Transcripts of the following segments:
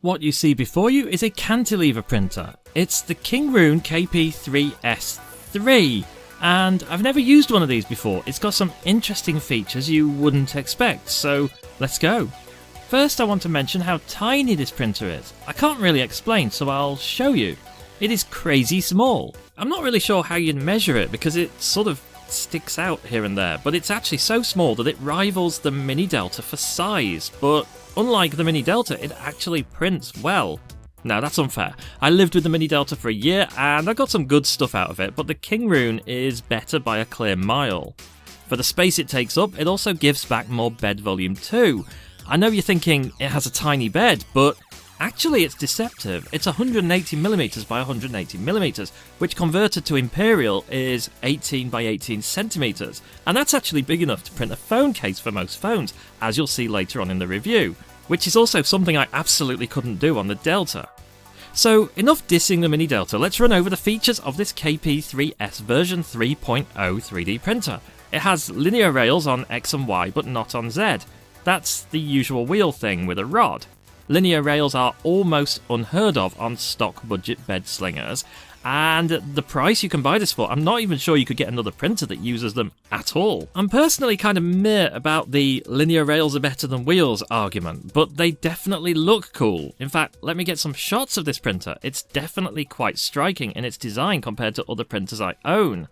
What you see before you is a cantilever printer. It's the Kingroon KP3S3, and I've never used one of these before. It's got some interesting features you wouldn't expect, so let's go. First, I want to mention how tiny this printer is. I can't really explain, so I'll show you. It is crazy small. I'm not really sure how you'd measure it because it sort of sticks out here and there, but it's actually so small that it rivals the Mini Delta for size, but unlike the Mini Delta, it actually prints well. Now that's unfair. I lived with the Mini Delta for a year and I got some good stuff out of it, but the Kingroon is better by a clear mile. For the space it takes up, it also gives back more bed volume too. I know you're thinking it has a tiny bed, but actually it's deceptive. It's 180mm by 180mm, which converted to Imperial is 18 by 18 centimeters, and that's actually big enough to print a phone case for most phones, as you'll see later on in the review, which is also something I absolutely couldn't do on the Delta. So enough dissing the Mini Delta, let's run over the features of this KP3S version 3.0 3D printer. It has linear rails on X and Y, but not on Z. That's the usual wheel thing with a rod. Linear rails are almost unheard of on stock budget bed slingers, and the price you can buy this for, I'm not even sure you could get another printer that uses them at all. I'm personally kind of meh about the linear rails are better than wheels argument, but they definitely look cool. In fact, let me get some shots of this printer. It's definitely quite striking in its design compared to other printers I own.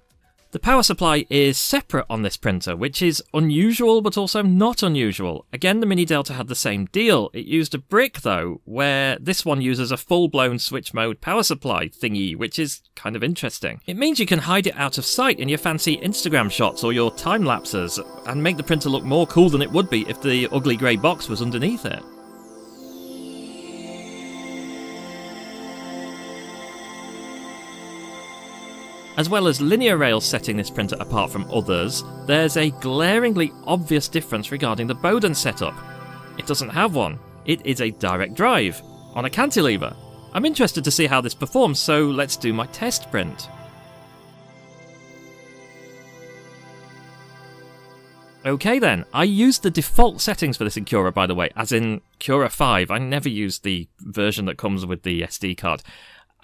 The power supply is separate on this printer, which is unusual but also not unusual. Again, the Mini Delta had the same deal. It used a brick though, where this one uses a full-blown switch mode power supply thingy, which is kind of interesting. It means you can hide it out of sight in your fancy Instagram shots or your time lapses, and make the printer look more cool than it would be if the ugly grey box was underneath it. As well as linear rails setting this printer apart from others, there's a glaringly obvious difference regarding the Bowden setup. It doesn't have one. It is a direct drive, on a cantilever. I'm interested to see how this performs, so let's do my test print. Okay then, I used the default settings for this in Cura, by the way, as in Cura 5. I never used the version that comes with the SD card.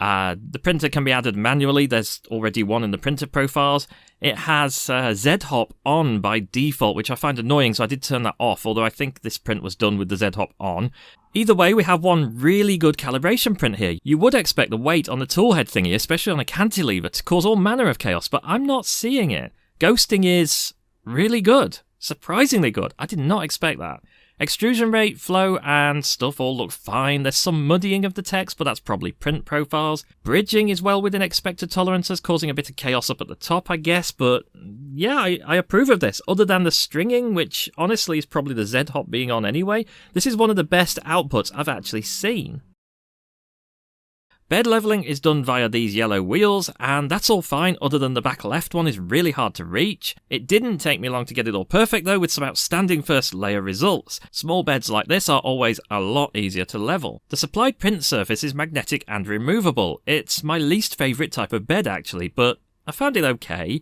The printer can be added manually. There's already one in the printer profiles. It has Z-Hop on by default, which I find annoying, so I did turn that off, although I think this print was done with the Z-Hop on. Either way, we have one really good calibration print here. You would expect the weight on the toolhead thingy, especially on a cantilever, to cause all manner of chaos, but I'm not seeing it. Ghosting is really good. Surprisingly good. I did not expect that. Extrusion rate, flow, and stuff all look fine. There's some muddying of the text, but that's probably print profiles. Bridging is well within expected tolerances, causing a bit of chaos up at the top, I guess, but yeah, I approve of this. Other than the stringing, which honestly is probably the Z-Hop being on anyway, this is one of the best outputs I've actually seen. Bed leveling is done via these yellow wheels, and that's all fine other than the back left one is really hard to reach. It didn't take me long to get it all perfect though, with some outstanding first layer results. Small beds like this are always a lot easier to level. The supplied print surface is magnetic and removable. It's my least favourite type of bed actually, but I found it okay.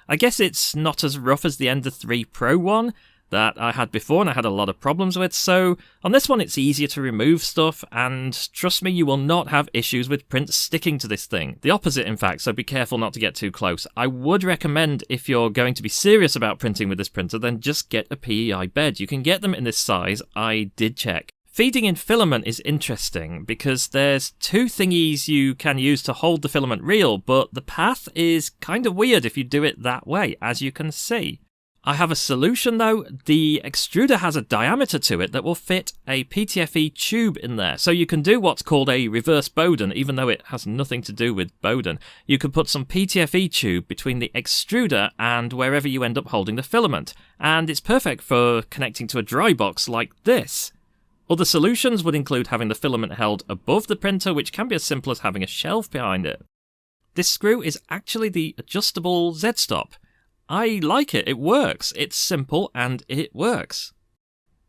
I guess it's not as rough as the Ender 3 Pro one that I had before and I had a lot of problems with, so on this one it's easier to remove stuff, and trust me, you will not have issues with print sticking to this thing. The opposite in fact, so be careful not to get too close. I would recommend, if you're going to be serious about printing with this printer, then just get a PEI bed. You can get them in this size, I did check. Feeding in filament is interesting because there's two thingies you can use to hold the filament reel, but the path is kind of weird if you do it that way, as you can see. I have a solution though. The extruder has a diameter to it that will fit a PTFE tube in there, so you can do what's called a reverse Bowden, even though it has nothing to do with Bowden. You could put some PTFE tube between the extruder and wherever you end up holding the filament, and it's perfect for connecting to a dry box like this. Other solutions would include having the filament held above the printer, which can be as simple as having a shelf behind it. This screw is actually the adjustable Z-stop. I like it, it works, it's simple and it works.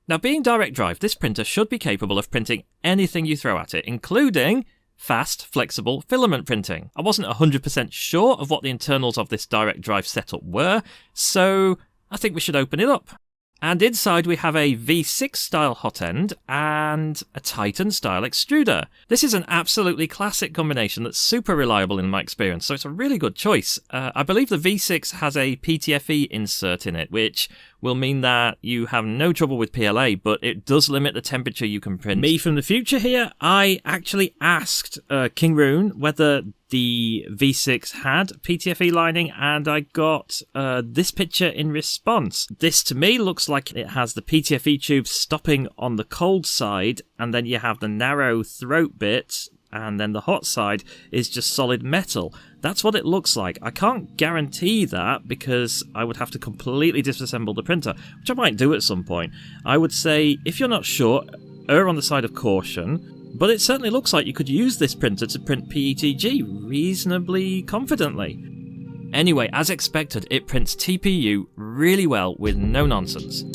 Now being direct drive, this printer should be capable of printing anything you throw at it, including fast, flexible filament printing. I wasn't 100% sure of what the internals of this direct drive setup were, so I think we should open it up. And inside we have a V6 style hot end and a Titan style extruder. This is an absolutely classic combination that's super reliable in my experience, so it's a really good choice. I believe the V6 has a PTFE insert in it, which will mean that you have no trouble with PLA, but it does limit the temperature you can print. Me from the future here, I actually asked King Rune whether the V6 had PTFE lining, and I got this picture in response. This to me looks like it has the PTFE tube stopping on the cold side, and then you have the narrow throat bit, and then the hot side is just solid metal. That's what it looks like. I can't guarantee that because I would have to completely disassemble the printer, which I might do at some point. I would say, if you're not sure, err on the side of caution, but it certainly looks like you could use this printer to print PETG reasonably confidently. Anyway, as expected, it prints TPU really well with no nonsense.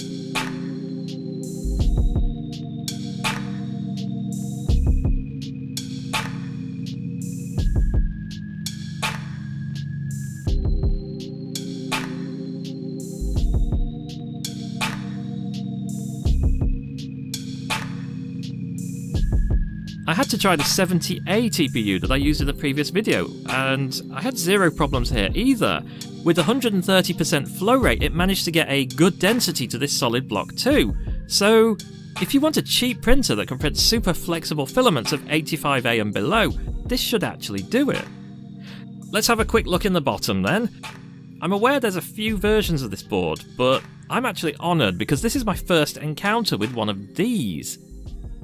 I had to try the 70A TPU that I used in the previous video, and I had zero problems here either. With 130% flow rate, it managed to get a good density to this solid block too. So, if you want a cheap printer that can print super flexible filaments of 85A and below, this should actually do it. Let's have a quick look in the bottom then. I'm aware there's a few versions of this board, but I'm actually honoured because this is my first encounter with one of these.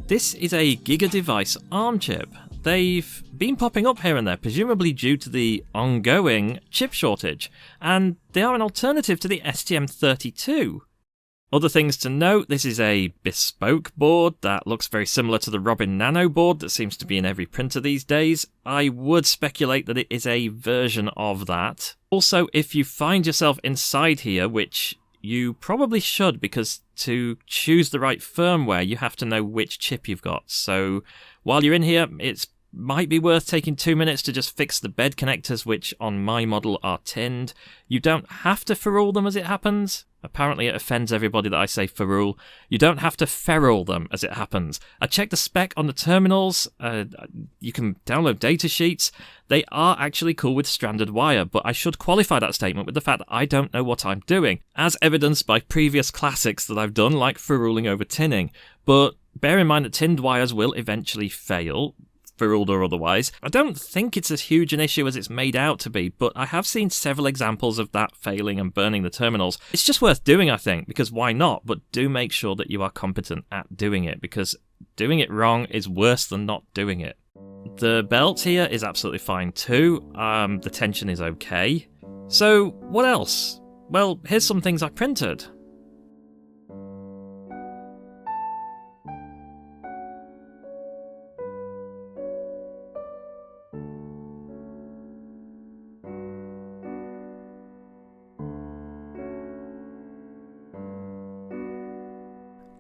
This is a GigaDevice ARM chip. They've been popping up here and there, presumably due to the ongoing chip shortage, and they are an alternative to the STM32. Other things to note, this is a bespoke board that looks very similar to the Robin Nano board that seems to be in every printer these days. I would speculate that it is a version of that. Also, if you find yourself inside here, which you probably should, because to choose the right firmware, you have to know which chip you've got. So while you're in here, it might be worth taking 2 minutes to just fix the bed connectors, which on my model are tinned. You don't have to ferrule them as it happens. Apparently it offends everybody that I say ferrule. You don't have to ferrule them as it happens. I checked the spec on the terminals. You can download data sheets. They are actually cool with stranded wire, but I should qualify that statement with the fact that I don't know what I'm doing, as evidenced by previous classics that I've done, like ferruling over tinning. But bear in mind that tinned wires will eventually fail, ferruled or otherwise. I don't think it's as huge an issue as it's made out to be, but I have seen several examples of that failing and burning the terminals. It's just worth doing, I think, because why not? But do make sure that you are competent at doing it, because doing it wrong is worse than not doing it. The belt here is absolutely fine too. The tension is okay. So what else? Well, here's some things I printed.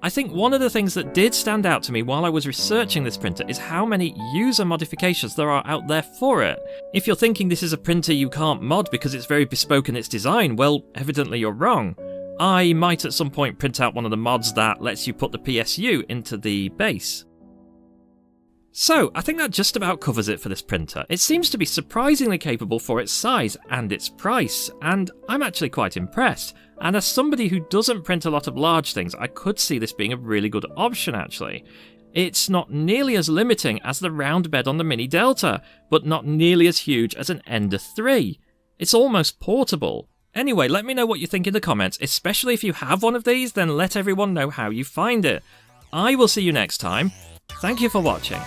I think one of the things that did stand out to me while I was researching this printer is how many user modifications there are out there for it. If you're thinking this is a printer you can't mod because it's very bespoke in its design, well, evidently you're wrong. I might at some point print out one of the mods that lets you put the PSU into the base. So, I think that just about covers it for this printer. It seems to be surprisingly capable for its size and its price, and I'm actually quite impressed. And as somebody who doesn't print a lot of large things, I could see this being a really good option actually. It's not nearly as limiting as the round bed on the Mini Delta, but not nearly as huge as an Ender 3. It's almost portable. Anyway, let me know what you think in the comments, especially if you have one of these, then let everyone know how you find it. I will see you next time. Thank you for watching.